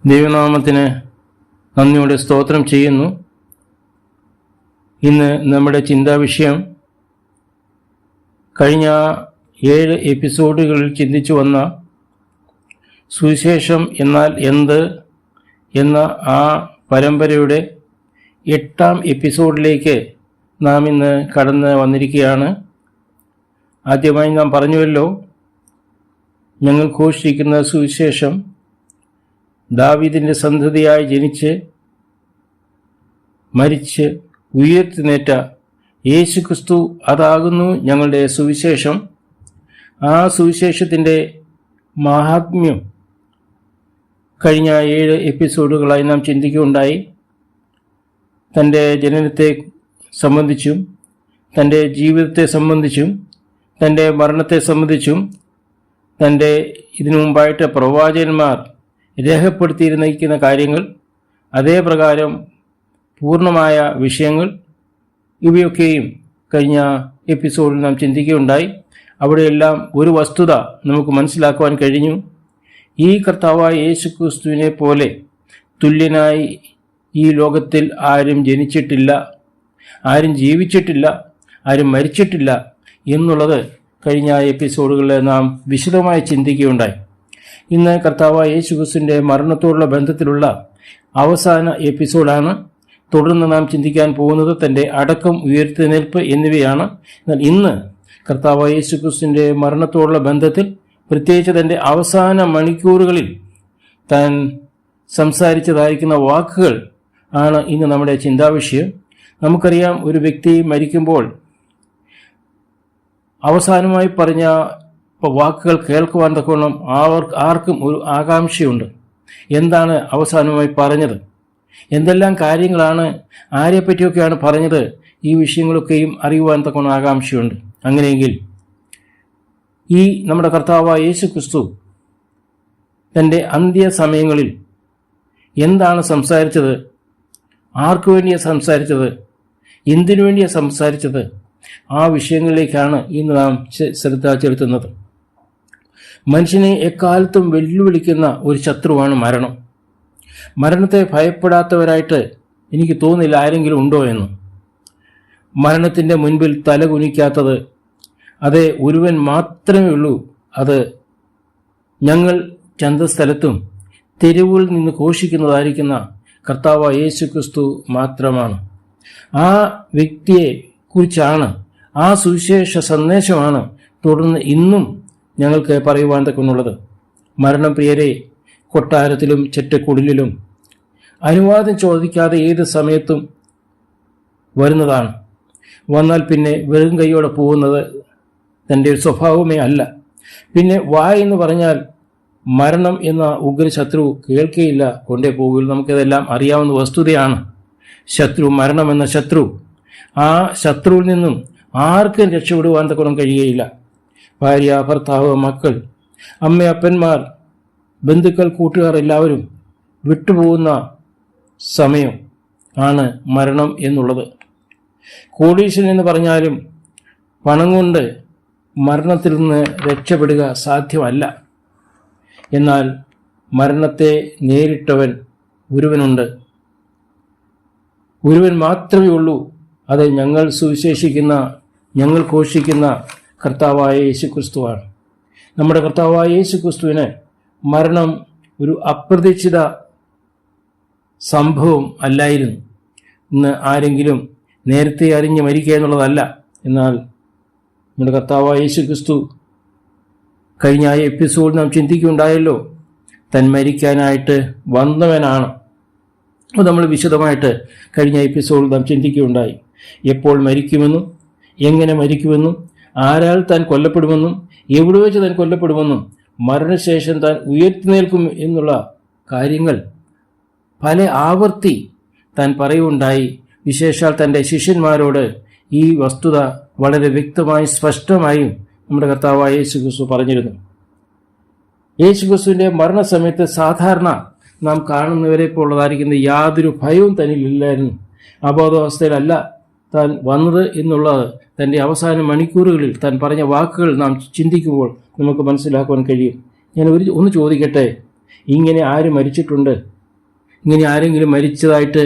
ദൈവനാമത്തിന് നന്ദിയോടെ സ്തോത്രം ചെയ്യുന്നു. ഇന്ന് നമ്മുടെ ചിന്താവിഷയം കഴിഞ്ഞ 7 എപ്പിസോഡുകളിൽ ചിന്തിച്ചു വന്ന സുവിശേഷം എന്നാൽ എന്ത് എന്ന ആ പരമ്പരയുടെ 8ാം എപ്പിസോഡിലേക്ക് നാം ഇന്ന് കടന്ന് വന്നിരിക്കുകയാണ്. ആദ്യമായി നാം പറഞ്ഞുവല്ലോ, ഞങ്ങൾ ഘോഷിക്കുന്ന സുവിശേഷം ദാവീദിൻ്റെ സന്തതിയായി ജനിച്ച് മരിച്ച് ഉയർത്തുന്നേറ്റ യേശുക്രിസ്തു അതാകുന്നു ഞങ്ങളുടെ സുവിശേഷം. ആ സുവിശേഷത്തിൻ്റെ മാഹാത്മ്യം കഴിഞ്ഞ 7 എപ്പിസോഡുകളായി നാം ചിന്തിക്കുകയുണ്ടായി. തൻ്റെ ജനനത്തെ സംബന്ധിച്ചും തൻ്റെ ജീവിതത്തെ സംബന്ധിച്ചും തൻ്റെ മരണത്തെ സംബന്ധിച്ചും തൻ്റെ ഇതിനു മുമ്പായിട്ട് പ്രവാചകന്മാർ രേഖപ്പെടുത്തിയിരുന്നിരിക്കുന്ന കാര്യങ്ങൾ, അതേ പ്രകാരം പൂർണ്ണമായ വിഷയങ്ങൾ ഇവയൊക്കെയും കഴിഞ്ഞ എപ്പിസോഡിൽ നാം ചിന്തിക്കുകയുണ്ടായി. അവിടെയെല്ലാം ഒരു വസ്തുത നമുക്ക് മനസ്സിലാക്കുവാൻ കഴിഞ്ഞു. ഈ കർത്താവായ യേശുക്രിസ്തുവിനെ പോലെ തുല്യനായി ഈ ലോകത്തിൽ ആരും ജനിച്ചിട്ടില്ല, ആരും ജീവിച്ചിട്ടില്ല, ആരും മരിച്ചിട്ടില്ല എന്നുള്ളത് കഴിഞ്ഞ എപ്പിസോഡുകളിൽ നാം വിശദമായി ചിന്തിക്കുകയുണ്ടായി. ഇന്ന് കർത്താവായ യേശുക്രിസ്തുവിൻ്റെ മരണത്തോടുള്ള ബന്ധത്തിലുള്ള അവസാന എപ്പിസോഡാണ്. തുടർന്ന് നാം ചിന്തിക്കാൻ പോകുന്നത് തൻ്റെ അടക്കം, ഉയർത്തെഴുന്നേൽപ്പ് എന്നിവയാണ്. എന്നാൽ ഇന്ന് കർത്താവായ യേശുക്രിസ്തുവിൻ്റെ മരണത്തോടുള്ള ബന്ധത്തിൽ, പ്രത്യേകിച്ച് തൻ്റെ അവസാന മണിക്കൂറുകളിൽ താൻ സംസാരിച്ചതായിരിക്കുന്ന വാക്കുകൾ ആണ് ഇന്ന് നമ്മുടെ ചിന്താവിഷയം. നമുക്കറിയാം, ഒരു വ്യക്തി മരിക്കുമ്പോൾ അവസാനമായി പറഞ്ഞ വാക്കുകൾ കേൾക്കുവാൻ തക്കവണ്ണം ആർക്കും ഒരു ആകാംക്ഷയുണ്ട്. എന്താണ് അവസാനമായി പറഞ്ഞത്, എന്തെല്ലാം കാര്യങ്ങളാണ്, ആരെപ്പറ്റിയൊക്കെയാണ് പറഞ്ഞത്, ഈ വിഷയങ്ങളൊക്കെയും അറിയുവാൻ തക്കവണ്ണം ആകാംക്ഷയുണ്ട്. അങ്ങനെയെങ്കിൽ ഈ നമ്മുടെ കർത്താവായ യേശുക്രിസ്തു തൻ്റെ അന്ത്യസമയങ്ങളിൽ എന്താണ് സംസാരിച്ചത്, ആർക്കു വേണ്ടിയാണ് സംസാരിച്ചത്, എന്തിനു വേണ്ടിയാണ് സംസാരിച്ചത്, ആ വിഷയങ്ങളിലേക്കാണ് ഇന്ന് നാം ശ്രദ്ധ ചെലുത്തുന്നത്. മനുഷ്യനെ എക്കാലത്തും വെല്ലുവിളിക്കുന്ന ഒരു ശത്രുവാണ് മരണം. മരണത്തെ ഭയപ്പെടാത്തവരായിട്ട് എനിക്ക് തോന്നുന്നില്ല ആരെങ്കിലും ഉണ്ടോ എന്ന്. മരണത്തിൻ്റെ മുൻപിൽ തലകുനിക്കാത്തത് അതേ ഒരുവൻ മാത്രമേ ഉള്ളൂ. അത് ഞങ്ങൾ ചന്തസ്ഥലത്തും തെരുവുകളിൽ നിന്ന് ഘോഷിക്കുന്നതായിരിക്കുന്ന കർത്താവായ യേശുക്രിസ്തു മാത്രമാണ്. ആ വ്യക്തിയെ കുറിച്ചാണ്, ആ സുവിശേഷ സന്ദേശമാണ് തുടർന്ന് ഇന്നും ഞങ്ങൾക്ക് പറയുവാൻ തക്കുന്നുള്ളത്. മരണം പ്രിയരെ കൊട്ടാരത്തിലും ചെറ്റക്കുടിലും അനുവാദം ചോദിക്കാതെ ഏത് സമയത്തും വരുന്നതാണ്. വന്നാൽ പിന്നെ വെറും കൈയോടെ പോകുന്നത് തൻ്റെ ഒരു സ്വഭാവമേ അല്ല. പിന്നെ എന്ന് പറഞ്ഞാൽ മരണം എന്ന ഉഗ്രശത്രു കേൾക്കുകയില്ല, കൊണ്ടേ പോകുകയുള്ളൂ. നമുക്കിതെല്ലാം അറിയാവുന്ന വസ്തുതയാണ്. ശത്രു, മരണം എന്ന ശത്രു, ആ ശത്രുവിൽ നിന്നും ആർക്കും രക്ഷപ്പെടുവാൻ തക്കണം കഴിയുകയില്ല. ഭാര്യ, ഭർത്താവ്, മക്കൾ, അമ്മ, അപ്പന്മാർ, ബന്ധുക്കൾ, കൂട്ടുകാർ എല്ലാവരും വിട്ടുപോകുന്ന സമയം ആണ് മരണം എന്നുള്ളത്. കോടീശ്വരൻ എന്ന് പറഞ്ഞാലും പണം കൊണ്ട് മരണത്തിൽ നിന്ന് രക്ഷപ്പെടുക സാധ്യമല്ല. എന്നാൽ മരണത്തെ നേരിട്ടവൻ ഒരുവനുണ്ട്, ഒരുവൻ മാത്രമേ ഉള്ളൂ. അത് ഞങ്ങൾ സുവിശേഷിക്കുന്ന, ഞങ്ങൾ ഘോഷിക്കുന്ന കർത്താവായ യേശുക്രിസ്തുവാണ്. നമ്മുടെ കർത്താവായ യേശുക്രിസ്തുവിന് മരണം ഒരു അപ്രതീക്ഷിത സംഭവം അല്ലായിരുന്നു. ഇന്ന് ആരെങ്കിലും നേരത്തെ അറിഞ്ഞ് മരിക്കുക എന്നുള്ളതല്ല. എന്നാൽ നമ്മുടെ കർത്താവായ യേശുക്രിസ്തു കഴിഞ്ഞ എപ്പിസോഡ് നാം ചിന്തിക്കുകയുണ്ടായല്ലോ, താൻ മരിക്കാനായിട്ട് വന്നവനാണ്. അത് നമ്മൾ വിശദമായിട്ട് കഴിഞ്ഞ എപ്പിസോഡിൽ നാം ചിന്തിക്കുകയുണ്ടായി. എപ്പോൾ മരിക്കുമെന്നും, എങ്ങനെ മരിക്കുമെന്നും, ആരാൽ താൻ കൊല്ലപ്പെടുമെന്നും, എവിടെ വെച്ച് താൻ കൊല്ലപ്പെടുമെന്നും, മരണശേഷം താൻ ഉയർത്തിനേൽക്കും എന്നുള്ള കാര്യങ്ങൾ പല ആവർത്തി താൻ പറയുകയുണ്ടായി. വിശേഷാൽ തൻ്റെ ശിഷ്യന്മാരോട് ഈ വസ്തുത വളരെ വ്യക്തമായും സ്പഷ്ടമായും നമ്മുടെ കർത്താവായ യേശുക്രിസ്തു പറഞ്ഞിരുന്നു. യേശുക്രിസ്തുവിൻ്റെ മരണസമയത്ത് സാധാരണ നാം കാണുന്നവരെ പോലുള്ളതായിരിക്കുന്ന യാതൊരു ഭയവും തന്നിലില്ലായിരുന്നു. അബോധാവസ്ഥയിലല്ല താൻ വന്നത് എന്നുള്ളത് തൻ്റെ അവസാന മണിക്കൂറുകളിൽ താൻ പറഞ്ഞ വാക്കുകൾ നാം ചിന്തിക്കുമ്പോൾ നമുക്ക് മനസ്സിലാക്കുവാൻ കഴിയും. ഞാൻ ഒന്ന് ചോദിക്കട്ടെ, ഇങ്ങനെ ആര് മരിച്ചിട്ടുണ്ട്? ഇങ്ങനെ ആരെങ്കിലും മരിച്ചതായിട്ട്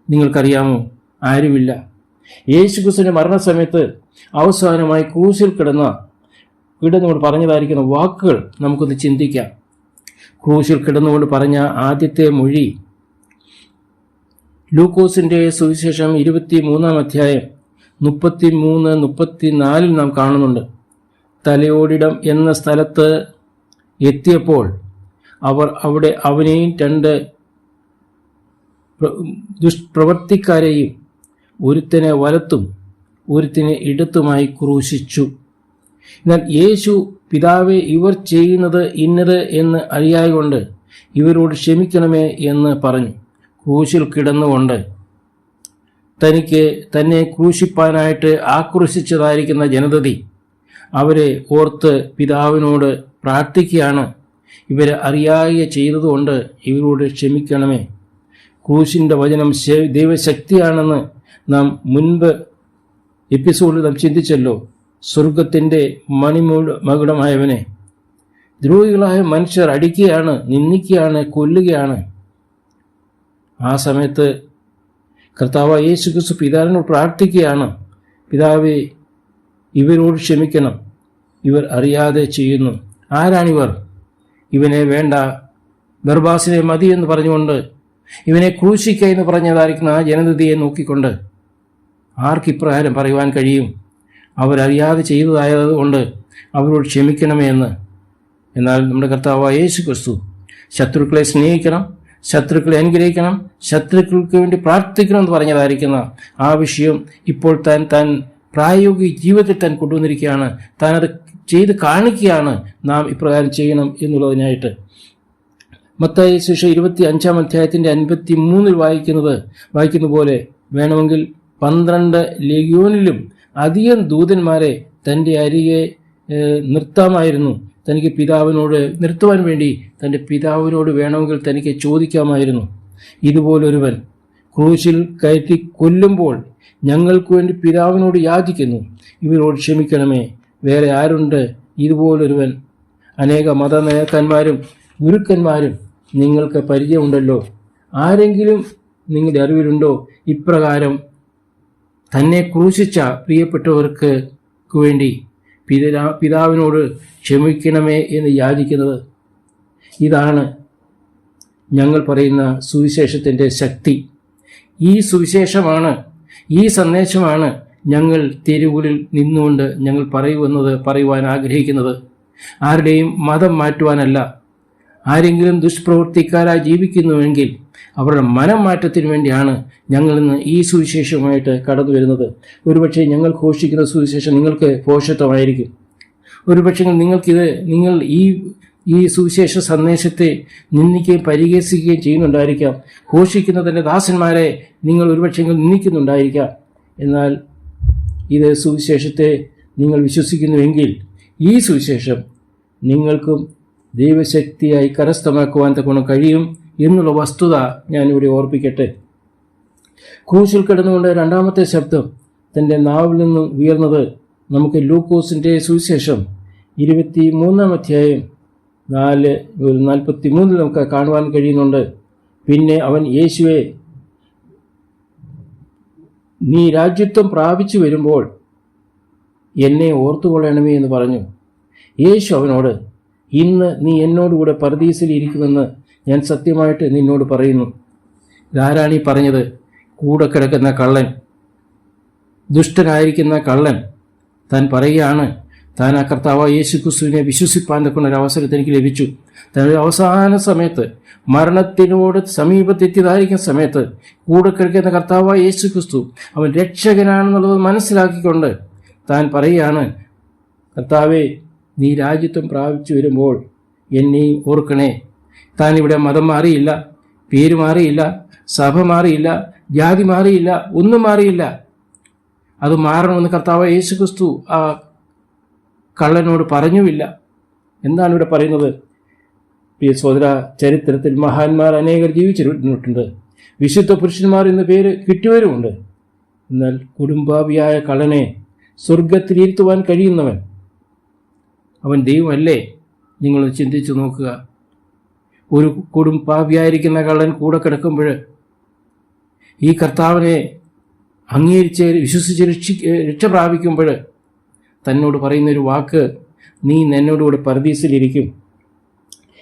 നിങ്ങൾക്കറിയാമോ? ആരുമില്ല. യേശുക്രിസ്തുവിന്റെ മരണസമയത്ത് അവസാനമായി ക്രൂശിൽ കിടന്നുകൊണ്ട് പറഞ്ഞതായിരിക്കുന്ന വാക്കുകൾ നമുക്കൊന്ന് ചിന്തിക്കാം. ക്രൂശിൽ കിടന്നുകൊണ്ട് പറഞ്ഞ ആദ്യത്തെ മൊഴി ലൂക്കോസിന്റെ സുവിശേഷം 23-ാം അധ്യായം 33-34 നാം കാണുന്നുണ്ട്. തലയോടിടം എന്ന സ്ഥലത്ത് എത്തിയപ്പോൾ അവർ അവിടെ അവനെയും 2 ദുഷ്പ്രവർത്തിക്കാരെയും ഒരുത്തനെ വലത്തും ഒരുത്തിനെ ഇടത്തുമായി ക്രൂശിച്ചു. എന്നാൽ യേശു, പിതാവേ, ഇവർ ചെയ്യുന്നത് ഇന്നത് എന്ന് അറിയായകൊണ്ട് ഇവരോട് ക്ഷമിക്കണമേ എന്ന് പറഞ്ഞു. ക്രൂശിൽ കിടന്നുകൊണ്ട് തന്നെ ക്രൂശിപ്പാനായിട്ട് ആക്രോശിച്ചതായിരിക്കുന്ന ജനതതി അവരെ ഓർത്ത് പിതാവിനോട് പ്രാർത്ഥിക്കുകയാണ്. ഇവരെ അറിയാതെ ചെയ്തതുകൊണ്ട് ഇവരോട് ക്ഷമിക്കണമേ. ക്രൂശിൻ്റെ വചനം ദൈവശക്തിയാണെന്ന് നാം മുൻപ് എപ്പിസോഡിൽ നാം ചിന്തിച്ചല്ലോ. സ്വർഗത്തിൻ്റെ മകുടമായവനെ ദ്രോഹികളായ മനുഷ്യർ അടിക്കുകയാണ്, നിന്ദിക്കുകയാണ്, കൊല്ലുകയാണ്. ആ സമയത്ത് കർത്താവ് യേശുക്രിസ്തു പിതാവിനോട് പ്രാർത്ഥിക്കുകയാണ്, പിതാവേ, ഇവരോട് ക്ഷമിക്കണം, ഇവർ അറിയാതെ ചെയ്യുന്നു. ആരാണിവർ? ഇവനെ വേണ്ട, ബർബാസിനെ മതി എന്ന് പറഞ്ഞുകൊണ്ട് ഇവനെ ക്രൂശിക്കുക എന്ന് പറഞ്ഞതായിരിക്കുന്ന ആ ജനതയെ നോക്കിക്കൊണ്ട് ആർക്കിപ്രകാരം പറയുവാൻ കഴിയും? അവരറിയാതെ ചെയ്തതായതുകൊണ്ട് അവരോട് ക്ഷമിക്കണമേ എന്ന്. എന്നാൽ നമ്മുടെ കർത്താവായ യേശുക്രിസ്തു ശത്രുക്കളെ സ്നേഹിക്കണം, ശത്രുക്കളെ അനുഗ്രഹിക്കണം, ശത്രുക്കൾക്ക് വേണ്ടി പ്രാർത്ഥിക്കണം എന്ന് പറഞ്ഞതായിരിക്കുന്ന ആ വിഷയം ഇപ്പോൾ താൻ പ്രായോഗിക ജീവിതത്തിൽ താൻ കൊണ്ടുവന്നിരിക്കുകയാണ്. താൻ അത് ചെയ്ത് കാണിക്കുകയാണ് നാം ഇപ്രകാരം ചെയ്യണം എന്നുള്ളതിനായിട്ട്. മത്തായി സുവിശേഷം 25-ാം അധ്യായത്തിൻ്റെ 53 വായിക്കുന്ന പോലെ വേണമെങ്കിൽ 12 ലെഗ്യോനിലും അധികം ദൂതന്മാരെ തൻ്റെ അരികെ നിർത്താമായിരുന്നു. തനിക്ക് പിതാവിനോട് നിർത്തുവാൻ വേണ്ടി തൻ്റെ പിതാവിനോട് വേണമെങ്കിൽ തനിക്ക് ചോദിക്കാമായിരുന്നു. ഇതുപോലൊരുവൻ ക്രൂശിൽ കയറ്റി കൊല്ലുമ്പോൾ ഞങ്ങൾക്ക് വേണ്ടി പിതാവിനോട് യാചിക്കുന്നു, ഇവരോട് ക്ഷമിക്കണമേ. വേറെ ആരുണ്ട് ഇതുപോലൊരുവൻ? അനേക മതനേതാക്കന്മാരും ഗുരുക്കന്മാരും നിങ്ങൾക്ക് പരിചയമുണ്ടല്ലോ. ആരെങ്കിലും നിങ്ങളുടെ അറിവിലുണ്ടോ ഇപ്രകാരം തന്നെ ക്രൂശിച്ച പ്രിയപ്പെട്ടവർക്ക് വേണ്ടി പിതാവിനോട് ക്ഷമിക്കണമേ എന്ന് യാചിക്കുന്നത്? ഇതാണ് ഞങ്ങൾ പറയുന്ന സുവിശേഷത്തിൻ്റെ ശക്തി. ഈ സുവിശേഷമാണ്, ഈ സന്ദേശമാണ് ഞങ്ങൾ തെരുവുകളിൽ നിന്നുകൊണ്ട് ഞങ്ങൾ പറയുവാൻ ആഗ്രഹിക്കുന്നത്. ആരുടെയും മതം മാറ്റുവാനല്ല. ആരെങ്കിലും ദുഷ്പ്രവൃത്തിക്കാരായി ജീവിക്കുന്നുവെങ്കിൽ അവരുടെ മനം മാറ്റത്തിന് വേണ്ടിയാണ് ഞങ്ങൾ ഇന്ന് ഈ സുവിശേഷവുമായിട്ട് കടന്നു വരുന്നത്. ഒരുപക്ഷെ ഞങ്ങൾ ഘോഷിക്കുന്ന സുവിശേഷം നിങ്ങൾക്ക് ഭോഷത്വമായിരിക്കും. ഒരുപക്ഷെ നിങ്ങൾ ഈ സുവിശേഷ സന്ദേശത്തെ നിന്ദിക്കുകയും പരിഹസിക്കുകയും ചെയ്യുന്നുണ്ടായിരിക്കാം. ഘോഷിക്കുന്നതിൻ്റെ ദാസന്മാരെ നിങ്ങൾ ഒരുപക്ഷെ നിന്ദിക്കുന്നുണ്ടായിരിക്കാം. എന്നാൽ ഇത് സുവിശേഷത്തെ നിങ്ങൾ വിശ്വസിക്കുന്നുവെങ്കിൽ ഈ സുവിശേഷം നിങ്ങൾക്കും ദൈവശക്തിയായി കരസ്ഥമാക്കുവാൻ തക്കവണ്ണം കഴിയും എന്നുള്ള വസ്തുത ഞാനിവിടെ ഓർപ്പിക്കട്ടെ. ക്രൂശിൽ കിടന്നുകൊണ്ട് രണ്ടാമത്തെ ശബ്ദം തൻ്റെ നാവിൽ നിന്നും ഉയർന്നത് നമുക്ക് ലൂക്കോസിൻ്റെ സുവിശേഷം 23-ാം അധ്യായം 43 നമുക്ക് കാണുവാൻ കഴിയുന്നുണ്ട്. പിന്നെ അവൻ യേശുവെ, നീ രാജ്യത്വം പ്രാപിച്ചു വരുമ്പോൾ എന്നെ ഓർത്തുകൊള്ളണമേ എന്ന് പറഞ്ഞു. യേശു അവനോട്, ഇന്ന് നീ എന്നോടുകൂടെ പരദീസിൽ ഇരിക്കുമെന്ന് ഞാൻ സത്യമായിട്ട് നിന്നോട് പറയുന്നു. ഇതാരാണീ പറഞ്ഞത്? കൂടെ കിടക്കുന്ന കള്ളൻ, ദുഷ്ടനായിരിക്കുന്ന കള്ളൻ താൻ പറയുകയാണ്, താൻ ആ കർത്താവായ യേശുക്രിസ്തുവിനെ വിശ്വസിപ്പാൻ തക്കുന്ന അവസരത്തെ എനിക്ക് ലഭിച്ചു. തൻ്റെ അവസാന സമയത്ത് മരണത്തിനോട് സമീപത്തെത്തിയതായിരിക്കുന്ന സമയത്ത് കൂടെ കിടക്കുന്ന കർത്താവായ യേശുക്രിസ്തു അവൻ രക്ഷകനാണെന്നുള്ളത് മനസ്സിലാക്കിക്കൊണ്ട് താൻ പറയുകയാണ്, കർത്താവേ, നീ രാജ്യത്വം പ്രാപിച്ചു വരുമ്പോൾ എന്നെ ഓർക്കണേ. താൻ ഇവിടെ മതം മാറിയില്ല, പേര് മാറിയില്ല, സഭ മാറിയില്ല, ജാതി മാറിയില്ല, ഒന്നും മാറിയില്ല. അത് മാറണമെന്ന് കർത്താവായ യേശുക്രിസ്തു ആ കള്ളനോട് പറഞ്ഞുമില്ല. എന്താണ് ഇവിടെ പറയുന്നത്? പ്രിയ സഹോദരാ, ചരിത്രത്തിൽ മഹാന്മാർ അനേകർ ജീവിച്ചിട്ടുണ്ട്. വിശുദ്ധ പുരുഷന്മാർ എന്ന പേര് കിട്ടിയവരുമുണ്ട്. എന്നാൽ കുടുംബാവിയായ കള്ളനെ സ്വർഗത്തിലിരുത്തുവാൻ കഴിയുന്നവൻ അവൻ ദൈവമല്ലേ? നിങ്ങളൊന്ന് ചിന്തിച്ചു നോക്കുക. ഒരു കൊടും പാപിയായിരിക്കുന്ന കള്ളൻ കൂടെ കിടക്കുമ്പോൾ ഈ കർത്താവിനെ അംഗീകരിച്ച് വിശ്വസിച്ച് രക്ഷ പ്രാപിക്കുമ്പോൾ തന്നോട് പറയുന്നൊരു വാക്ക്, നീ എന്നോടുകൂടെ പരദീസിലിരിക്കും.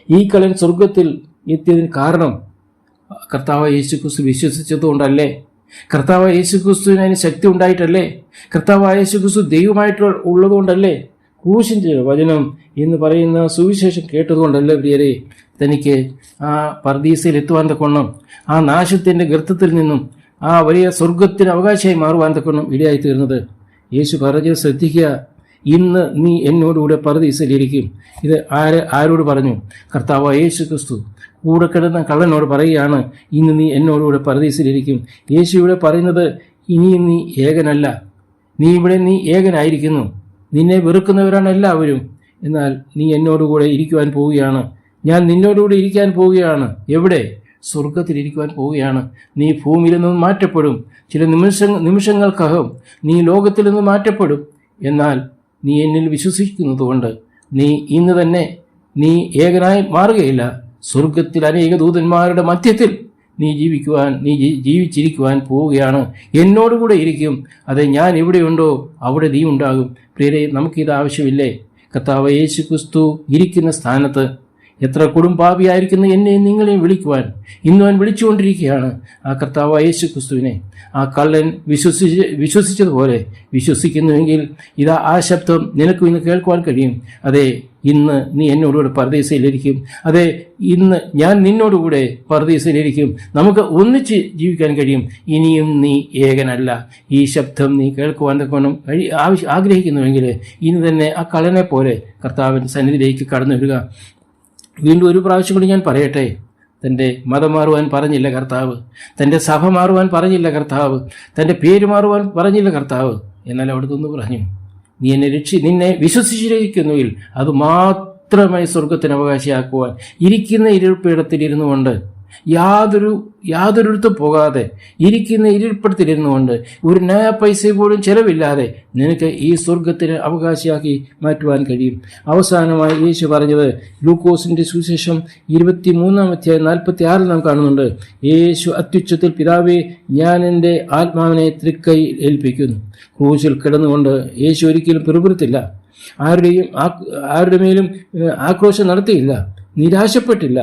ഈ കള്ളൻ സ്വർഗത്തിൽ എത്തിയതിന് കാരണം കർത്താവ് യേശുക്രിസ്തു വിശ്വസിച്ചതുകൊണ്ടല്ലേ? കർത്താവ് യേശുക്രിസ്തുവിന് അതിന് ശക്തി ഉണ്ടായിട്ടല്ലേ? കർത്താവ് യേശുക്രിസ്തു ദൈവമായിട്ട് ഉള്ളതുകൊണ്ടല്ലേ? ക്രൂശിൻ്റെ വചനം എന്ന് പറയുന്ന സുവിശേഷം കേട്ടതുകൊണ്ടല്ലേ പ്രിയരെ തനിക്ക് ആ പർദീസയിൽ എത്തുവാൻ തക്കവണ്ണം, ആ നാശത്തിൻ്റെ ഗർത്തത്തിൽ നിന്നും ആ വലിയ സ്വർഗത്തിന് അവകാശമായി മാറുവാൻ തക്കവണ്ണം ഇടയായി തീർന്നത്? യേശു പറഞ്ഞത് ശ്രദ്ധിക്കുക, ഇന്ന് നീ എന്നോടുകൂടെ പർദീസയിലിരിക്കും. ഇത് ആരോട് പറഞ്ഞു? കർത്താവ് യേശുക്രിസ്തു കൂടെ കിടന്ന കള്ളനോട് പറയുകയാണ്, ഇന്ന് നീ എന്നോടുകൂടെ പർദീസയിലിരിക്കും. യേശു ഇവിടെ പറയുന്നത്, ഇനിയും നീ ഏകനല്ല, നീ ഏകനായിരിക്കുന്നു. നിന്നെ വെറുക്കുന്നവരാണ് എല്ലാവരും. എന്നാൽ നീ എന്നോടുകൂടെ ഇരിക്കുവാൻ പോവുകയാണ്. ഞാൻ നിന്നോടുകൂടെ ഇരിക്കാൻ പോവുകയാണ്. എവിടെ? സ്വർഗത്തിലിരിക്കുവാൻ പോവുകയാണ്. നീ ഭൂമിയിൽ നിന്ന് മാറ്റപ്പെടും. ചില നിമിഷങ്ങൾക്കകം നീ ലോകത്തിൽ നിന്ന് മാറ്റപ്പെടും. എന്നാൽ നീ എന്നിൽ വിശ്വസിക്കുന്നതുകൊണ്ട് നീ ഇന്ന് തന്നെ നീ ഏകനായി മാറുകയില്ല. സ്വർഗത്തിൽ അനേക ദൂതന്മാരുടെ മധ്യത്തിൽ നീ ജീവിച്ചിരിക്കുവാൻ പോവുകയാണ്. എന്നോടുകൂടെ ഇരിക്കും. അതെ, ഞാൻ എവിടെയുണ്ടോ അവിടെ നീ ഉണ്ടാകും. പ്രിയരെ, നമുക്കിത് ആവശ്യമില്ലേ? കർത്താവ് യേശുക്രിസ്തു ഇരിക്കുന്ന സ്ഥാനത്ത് എത്ര കൊടുംപാപിയായിരിക്കുന്ന എന്നെയും നിങ്ങളെയും വിളിക്കുവാൻ ഇന്നും അവൻ വിളിച്ചുകൊണ്ടിരിക്കുകയാണ്. ആ കർത്താവ് യേശുക്രിസ്തുവിനെ ആ കള്ളൻ വിശ്വസിച്ചതുപോലെ വിശ്വസിക്കുന്നുവെങ്കിൽ ഇതാ ആ ശബ്ദം നിനക്കും ഇന്ന് കേൾക്കുവാൻ കഴിയും. അതെ, ഇന്ന് നീ എന്നോടുകൂടെ പർദീസയിലിരിക്കും. അതെ, ഇന്ന് ഞാൻ നിന്നോടുകൂടെ പർദീസയിലിരിക്കും. നമുക്ക് ഒന്നിച്ച് ജീവിക്കാൻ കഴിയും. ഇനിയും നീ ഏകനല്ല. ഈ ശബ്ദം നീ കേൾക്കുവാൻ തക്കവണ്ണം ആഗ്രഹിക്കുന്നുവെങ്കിൽ ഇന്ന് തന്നെ ആ കള്ളനെ പോലെ കർത്താവിൻ്റെ സന്നിധിയിലേക്ക് കടന്നു വരിക. വീണ്ടും ഒരു പ്രാവശ്യം കൂടി ഞാൻ പറയട്ടെ, തൻ്റെ മതം മാറുവാൻ പറഞ്ഞില്ല കർത്താവ്, തൻ്റെ സഭ മാറുവാൻ പറഞ്ഞില്ല കർത്താവ്, തൻ്റെ പേര് മാറുവാൻ പറഞ്ഞില്ല കർത്താവ്. എന്നാൽ അവിടുന്ന് പറഞ്ഞു, നീ നിന്നെ വിശ്വസിച്ചിരിക്കുന്നുവെങ്കിൽ അത് മാത്രമായി സ്വർഗത്തിന് അവകാശിയാക്കുവാൻ ഇരിക്കുന്ന ഇരിപ്പിടത്തിലിരുന്നു കൊണ്ട് യാതൊരിടത്തും പോകാതെ ഇരിക്കുന്ന ഇരിപ്പിടത്തിലിരുന്നു കൊണ്ട് ഒരു നയ പൈസ പോലും ചെലവില്ലാതെ നിനക്ക് ഈ സ്വർഗത്തിന് അവകാശിയാക്കി മാറ്റുവാൻ കഴിയും. അവസാനമായി യേശു പറഞ്ഞത് ലൂക്കോസിന്റെ സുവിശേഷം 23:46 നാം കാണുന്നുണ്ട്. യേശു അത്യുച്ചത്തിൽ, പിതാവേ, ഞാൻ എൻ്റെ ആത്മാവിനെ തൃക്കൈ ഏൽപ്പിക്കുന്നു. ക്രൂശിൽ കിടന്നുകൊണ്ട് യേശു ഒരിക്കലും പിറുപിറുത്തില്ല, ആരുടെ മേലും ആക്രോശം നടത്തിയില്ല, നിരാശപ്പെട്ടില്ല.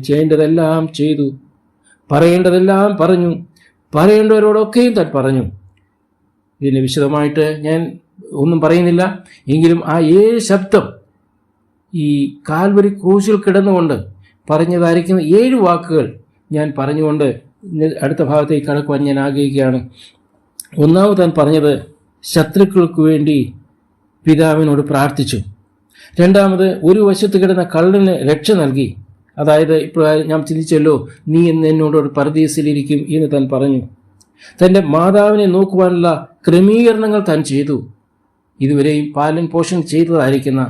ചെയ്യേണ്ടതെല്ലാം ചെയ്തു, പറയേണ്ടതെല്ലാം പറഞ്ഞു, പറയേണ്ടവരോടൊക്കെയും താൻ പറഞ്ഞു. ഇതിന് വിശദമായിട്ട് ഞാൻ ഒന്നും പറയുന്നില്ല. എങ്കിലും ആ ശബ്ദം ഈ കാൽവരി ക്രൂശിൽ കിടന്നുകൊണ്ട് പറഞ്ഞതായിരിക്കുന്ന 7 വാക്കുകൾ ഞാൻ പറഞ്ഞുകൊണ്ട് അടുത്ത ഭാഗത്തേക്ക് കടക്കുവാൻ ഞാൻ ആഗ്രഹിക്കുകയാണ്. ഒന്നാമത് താൻ പറഞ്ഞത് ശത്രുക്കൾക്ക് വേണ്ടി പിതാവിനോട് പ്രാർത്ഥിച്ചു. രണ്ടാമത് ഒരു വശത്ത് കിടന്ന കള്ളന് രക്ഷ നൽകി. അതായത് ഇപ്പോൾ ഞാൻ ചിന്തിച്ചല്ലോ, നീ എന്ന് എന്നോട് പർദീസയിലിരിക്കും എന്ന് താൻ പറഞ്ഞു. തൻ്റെ മാതാവിനെ നോക്കുവാനുള്ള ക്രമീകരണങ്ങൾ താൻ ചെയ്തു. ഇതുവരെയും പാലൻ പോഷണം ചെയ്തതായിരിക്കുന്ന,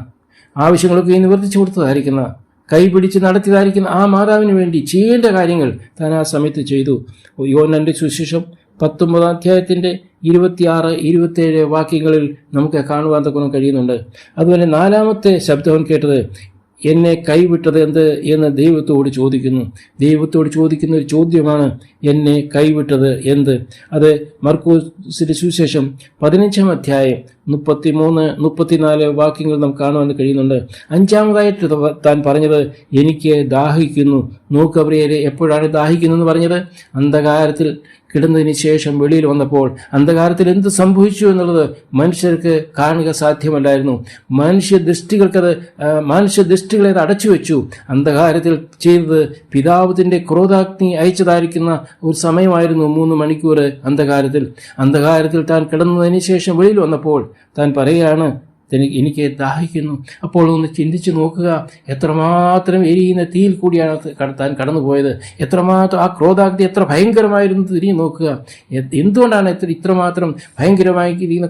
ആവശ്യങ്ങളൊക്കെ നിവർത്തിച്ചു കൊടുത്തതായിരിക്കുന്ന, കൈപിടിച്ച് നടത്തിയതായിരിക്കുന്ന ആ മാതാവിന് വേണ്ടി ചെയ്യേണ്ട കാര്യങ്ങൾ താൻ ആ സമയത്ത് ചെയ്തു. യോഹന്നാന്റെ സുവിശേഷം 19 26, 27 വാക്യങ്ങളിൽ നമുക്ക് കാണുവാൻ തക്കണം കഴിയുന്നുണ്ട്. അതുപോലെ 4ാമത്തെ ശബ്ദം കേട്ടത്, എന്നെ കൈവിട്ടത് എന്ത് എന്ന് ദൈവത്തോട് ചോദിക്കുന്നു. ദൈവത്തോട് ചോദിക്കുന്ന ഒരു ചോദ്യമാണ്, എന്നെ കൈവിട്ടത് എന്ത്? അത് മർക്കോസിന്റെ സുവിശേഷം 15-ാം അധ്യായം 33, 34 വാക്യങ്ങൾ നമുക്ക് കാണുവാൻ കഴിയുന്നുണ്ട്. 5ാമതായിട്ട് താൻ പറഞ്ഞത്, എനിക്ക് ദാഹിക്കുന്നു. നോക്കവരെ, എപ്പോഴാണ് ദാഹിക്കുന്നതെന്ന് പറഞ്ഞത്? അന്ധകാരത്തിൽ കിടന്നതിന് ശേഷം വെളിയിൽ വന്നപ്പോൾ അന്ധകാരത്തിൽ എന്ത് സംഭവിച്ചു എന്നുള്ളത് മനുഷ്യർക്ക് കാണുക സാധ്യമല്ലായിരുന്നു. മനുഷ്യ ദൃഷ്ടികളെ അത് അടച്ചു വെച്ചു. അന്ധകാരത്തിൽ ചെയ്തത് പിതാവിന്റെ ക്രോധാഗ്നി അയച്ചതായിരിക്കുന്ന ഒരു സമയമായിരുന്നു 3 മണിക്കൂർ അന്ധകാരത്തിൽ താൻ കിടന്നതിന് ശേഷം വെളിയിൽ വന്നപ്പോൾ താൻ പറയുകയാണ്, എനിക്ക് ദാഹിക്കുന്നു. അപ്പോൾ ഒന്ന് ചിന്തിച്ചു നോക്കുക, എത്രമാത്രം എരിയുന്ന തീയിൽ കൂടിയാണ് താൻ കടന്നുപോയത്. എത്രമാത്രം ആ ക്രോധാഗ്നി എത്ര ഭയങ്കരമായിരുന്നു തിരിഞ്ഞു നോക്കുക. എന്തുകൊണ്ടാണ് ഇത്രമാത്രം ഭയങ്കരമായി ഇരിക്കുന്ന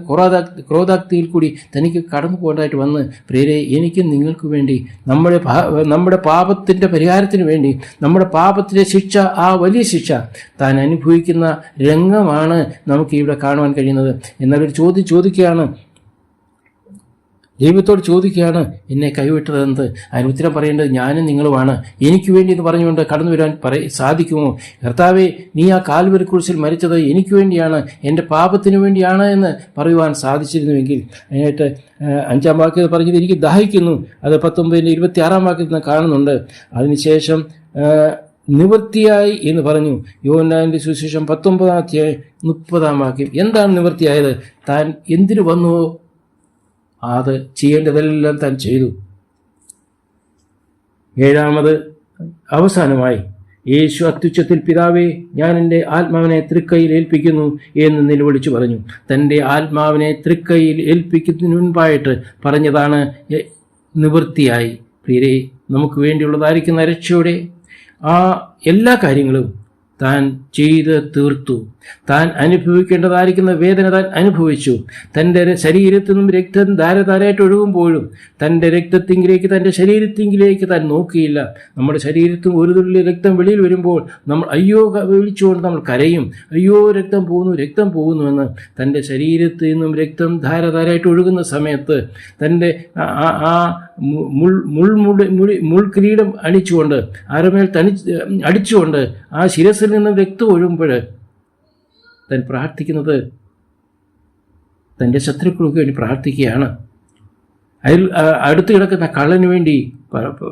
ക്രോധാഗ്നിയിൽ കൂടി തനിക്ക് കടന്നു പോകേണ്ടതായിട്ട് വന്ന്? പ്രിയരെ, എനിക്കും നിങ്ങൾക്ക് വേണ്ടി, നമ്മുടെ പാപത്തിൻ്റെ പരിഹാരത്തിന് വേണ്ടി, നമ്മുടെ പാപത്തിൻ്റെ ശിക്ഷ, ആ വലിയ ശിക്ഷ താൻ അനുഭവിക്കുന്ന രംഗമാണ് നമുക്ക് ഇവിടെ കാണുവാൻ കഴിയുന്നത്. എന്നാൽ ഒരു ചോദ്യം ചോദിക്കുകയാണ്, ദൈവത്തോട് ചോദിക്കുകയാണ്, എന്നെ കൈവിട്ടതെന്ത്? അതിന് ഉത്തരം പറയേണ്ടത് ഞാനും നിങ്ങളുമാണ്. എനിക്ക് വേണ്ടി എന്ന് പറഞ്ഞുകൊണ്ട് കടന്നു വരാൻ സാധിക്കുമോ? കർത്താവേ, നീ ആ കാൽവരി ക്രൂശിൽ മരിച്ചത് എനിക്ക് വേണ്ടിയാണ്, എൻ്റെ പാപത്തിന് വേണ്ടിയാണ് എന്ന് പറയുവാൻ സാധിച്ചിരുന്നുവെങ്കിൽ. അതിനായിട്ട് 5-ാം വാക്യത്തിൽ പറഞ്ഞത് എനിക്ക് ദാഹിക്കുന്നു. അത് 19-26 വാക്യത്തിൽ കാണുന്നുണ്ട്. അതിനുശേഷം നിവൃത്തിയായി എന്ന് പറഞ്ഞു. യോഹന്നാന്റെ സുവിശേഷം 19-30 വാക്യം. എന്താണ് നിവൃത്തിയായത്? താൻ എന്തിനു വന്നുവോ അത് ചെയ്യേണ്ടതെല്ലാം താൻ ചെയ്തു. 7-ാമത് അവസാനമായി യേശു അത്യുച്ചത്തിൽ, പിതാവേ, ഞാൻ എൻ്റെ ആത്മാവിനെ തൃക്കൈയിൽ ഏൽപ്പിക്കുന്നു എന്ന് നിലവിളിച്ചു പറഞ്ഞു. തൻ്റെ ആത്മാവിനെ തൃക്കൈയിൽ ഏൽപ്പിക്കുന്നതിന് മുൻപായിട്ട് പറഞ്ഞതാണ് നിവൃത്തിയായി. പ്രിയരെ, നമുക്ക് വേണ്ടിയുള്ളതായിരിക്കുന്ന രക്ഷയുടെ ആ എല്ലാ കാര്യങ്ങളും താൻ ചെയ്ത് തീർത്തു. താൻ അനുഭവിക്കേണ്ടതായിരിക്കുന്ന വേദന താൻ അനുഭവിച്ചു. തൻ്റെ ശരീരത്തിൽ നിന്നും രക്തം ധാരധാരയായിട്ട് ഒഴുകുമ്പോഴും തൻ്റെ രക്തത്തിങ്കിലേക്ക്, തൻ്റെ ശരീരത്തിങ്കിലേക്ക് താൻ നോക്കിയില്ല. നമ്മുടെ ശരീരത്തിൽ ഒരു തുള്ളി രക്തം വെളിയിൽ വരുമ്പോൾ നമ്മൾ അയ്യോ വിളിച്ചുകൊണ്ട് നമ്മൾ കരയും. അയ്യോ, രക്തം പോകുന്നു, രക്തം പോകുന്നുവെന്ന്. തൻ്റെ ശരീരത്തിൽ നിന്നും രക്തം ധാരധാരയായിട്ട് ഒഴുകുന്ന സമയത്ത് തൻ്റെ ആ മുൾക്കിരീടം അണിച്ചുകൊണ്ട്, അരമേൽ അടിച്ചുകൊണ്ട് ആ ശിരസിൽ നിന്നും രക്തം ഒഴുകുമ്പോൾ താൻ പ്രാർത്ഥിക്കുന്നത് തൻ്റെ ശത്രുക്കൾക്ക് വേണ്ടി പ്രാർത്ഥിക്കുകയാണ്. അതിൽ അടുത്ത് കിടക്കുന്ന കള്ളന് വേണ്ടി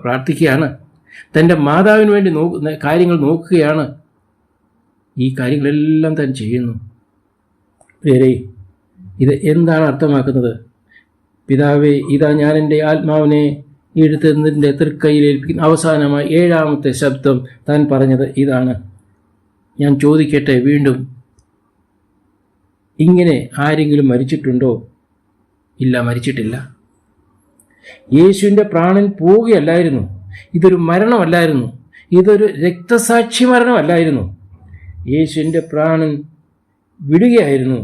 പ്രാർത്ഥിക്കുകയാണ്. തൻ്റെ മാതാവിന് വേണ്ടി കാര്യങ്ങൾ നോക്കുകയാണ്. ഈ കാര്യങ്ങളെല്ലാം താൻ ചെയ്യുന്നു. പ്രിയരേ, ഇത് എന്താണ് അർത്ഥമാക്കുന്നത്? പിതാവേ, ഇതാ ഞാൻ എൻ്റെ ആത്മാവിനെ എടുത്ത് നിന്റെ തൃക്കൈയിൽ ഏൽപ്പിക്കുന്നു. അവസാനമായി 7-ാമത്തെ ശബ്ദം താൻ പറഞ്ഞത് ഇതാണ്. ഞാൻ ചോദിക്കട്ടെ വീണ്ടും, ഇങ്ങനെ ആരെങ്കിലും മരിച്ചിട്ടുണ്ടോ? ഇല്ല, മരിച്ചിട്ടില്ല. യേശുവിൻ്റെ പ്രാണൻ പോവുകയല്ലായിരുന്നു. ഇതൊരു മരണമല്ലായിരുന്നു. ഇതൊരു രക്തസാക്ഷി മരണമല്ലായിരുന്നു. യേശുവിൻ്റെ പ്രാണൻ വിടുകയായിരുന്നു.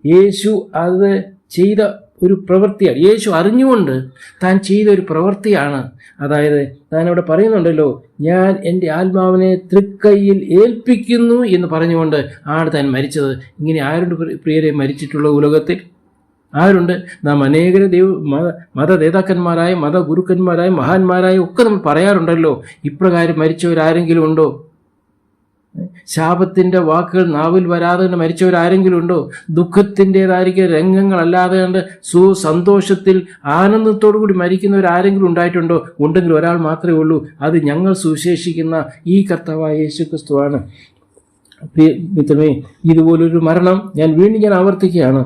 യേശു അത് ചെയ്ത ഒരു പ്രവൃത്തിയാണ്. യേശു അറിഞ്ഞുകൊണ്ട് താൻ ചെയ്ത ഒരു പ്രവൃത്തിയാണ്. അതായത് താൻ അവിടെ പറയുന്നുണ്ടല്ലോ, ഞാൻ എൻ്റെ ആത്മാവിനെ തൃക്കൈയിൽ ഏൽപ്പിക്കുന്നു എന്ന് പറഞ്ഞുകൊണ്ട് ആണ് താൻ മരിച്ചത്. ഇങ്ങനെ ആരുണ്ട് പ്രിയരെ മരിച്ചിട്ടുള്ള ഉലകത്തിൽ? ആരുണ്ട്? നാം അനേകം മത നേതാക്കന്മാരായ, മതഗുരുക്കന്മാരായ, മഹാന്മാരായ ഒക്കെ നമ്മൾ പറയാറുണ്ടല്ലോ. ഇപ്രകാരം മരിച്ചവരാരെങ്കിലും ഉണ്ടോ? ശാപത്തിൻ്റെ വാക്കുകൾ നാവിൽ വരാതെ കൊണ്ട് മരിച്ചവരാരെങ്കിലും ഉണ്ടോ? ദുഃഖത്തിൻ്റെതായിരിക്കും രംഗങ്ങളല്ലാതെ കണ്ട് സുസന്തോഷത്തിൽ ആനന്ദത്തോടു കൂടി മരിക്കുന്നവരാരെങ്കിലും ഉണ്ടായിട്ടുണ്ടോ? ഉണ്ടെങ്കിൽ ഒരാൾ മാത്രമേ ഉള്ളൂ. അത് ഞങ്ങൾ സുവിശേഷിക്കുന്ന ഈ കർത്താവായ യേശു ക്രിസ്തുവാണ്. മിത്രമേ, ഇതുപോലൊരു മരണം ഞാൻ ആവർത്തിക്കുകയാണ്.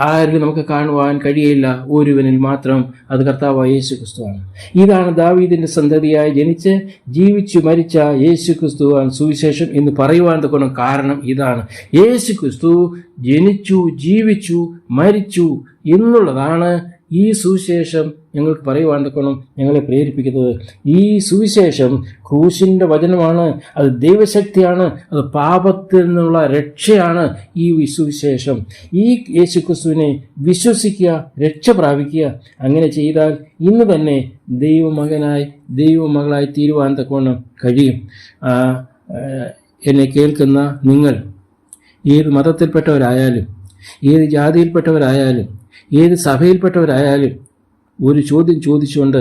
ആരിലും നമുക്ക് കാണുവാൻ കഴിയില്ല, ഒരുവനിൽ മാത്രം. അത് കർത്താവായ യേശു ക്രിസ്തുവാണ്. ഇതാണ് ദാവീദിന്റെ സന്തതിയായി ജനിച്ച് ജീവിച്ചു മരിച്ച യേശു ക്രിസ്തുവാൻ സുവിശേഷം എന്ന് പറയുവാൻ തക്കണം. കാരണം ഇതാണ്, യേശു ക്രിസ്തു ജനിച്ചു, ജീവിച്ചു, മരിച്ചു എന്നുള്ളതാണ് ഈ സുവിശേഷം ഞങ്ങൾക്ക് പറയുവാൻ തക്കണം ഞങ്ങളെ പ്രേരിപ്പിക്കുന്നത്. ഈ സുവിശേഷം ക്രൂശിൻ്റെ വചനമാണ്, അത് ദൈവശക്തിയാണ്, അത് പാപത്തിൽ നിന്നുള്ള രക്ഷയാണ്. ഈ സുവിശേഷം, ഈ യേശുക്രിസ്തുവിനെ വിശ്വസിക്കുക, രക്ഷ പ്രാപിക്കുക. അങ്ങനെ ചെയ്താൽ ഇന്ന് തന്നെ ദൈവമകളായി തീരുവാൻ തക്കവണ്ണം കഴിയും. എന്നെ കേൾക്കുന്ന നിങ്ങൾ ഏത് മതത്തിൽപ്പെട്ടവരായാലും, ഏത് ജാതിയിൽപ്പെട്ടവരായാലും, ഏത് സഭയിൽപ്പെട്ടവരായാലും ഒരു ചോദ്യം ചോദിച്ചുകൊണ്ട്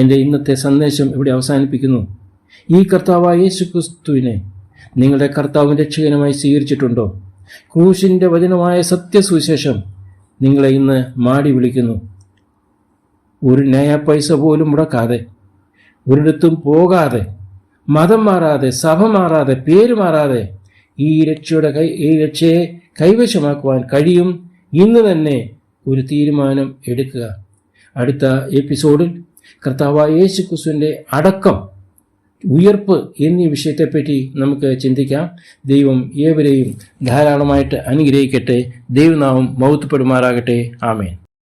എൻ്റെ ഇന്നത്തെ സന്ദേശം ഇവിടെ അവസാനിപ്പിക്കുന്നു. ഈ കർത്താവായ യേശുക്രിസ്തുവിനെ നിങ്ങളുടെ കർത്താവും രക്ഷകനുമായി സ്വീകരിച്ചിട്ടുണ്ടോ? ക്രൂശിൻ്റെ വചനമായ സത്യസുവിശേഷം നിങ്ങളെ ഇന്ന് മാടി വിളിക്കുന്നു. ഒരു നയ പൈസ പോലും മുടക്കാതെ, ഒരിടത്തും പോകാതെ, മതം മാറാതെ, സഭ മാറാതെ, പേര് മാറാതെ ഈ രക്ഷയെ കൈവശമാക്കുവാൻ കഴിയും. ഇന്ന് തന്നെ ഒരു തീരുമാനം എടുക്കുക. അടുത്ത എപ്പിസോഡിൽ കർത്താവായ യേശുക്രിസ്തുവിൻ്റെ അടക്കം, ഉയർപ്പ് എന്നീ വിഷയത്തെപ്പറ്റി നമുക്ക് ചിന്തിക്കാം. ദൈവം ഏവരെയും ധാരാളമായിട്ട് അനുഗ്രഹിക്കട്ടെ. ദൈവനാമം മഹത്വപ്പെടുമാറാകട്ടെ. ആമേൻ.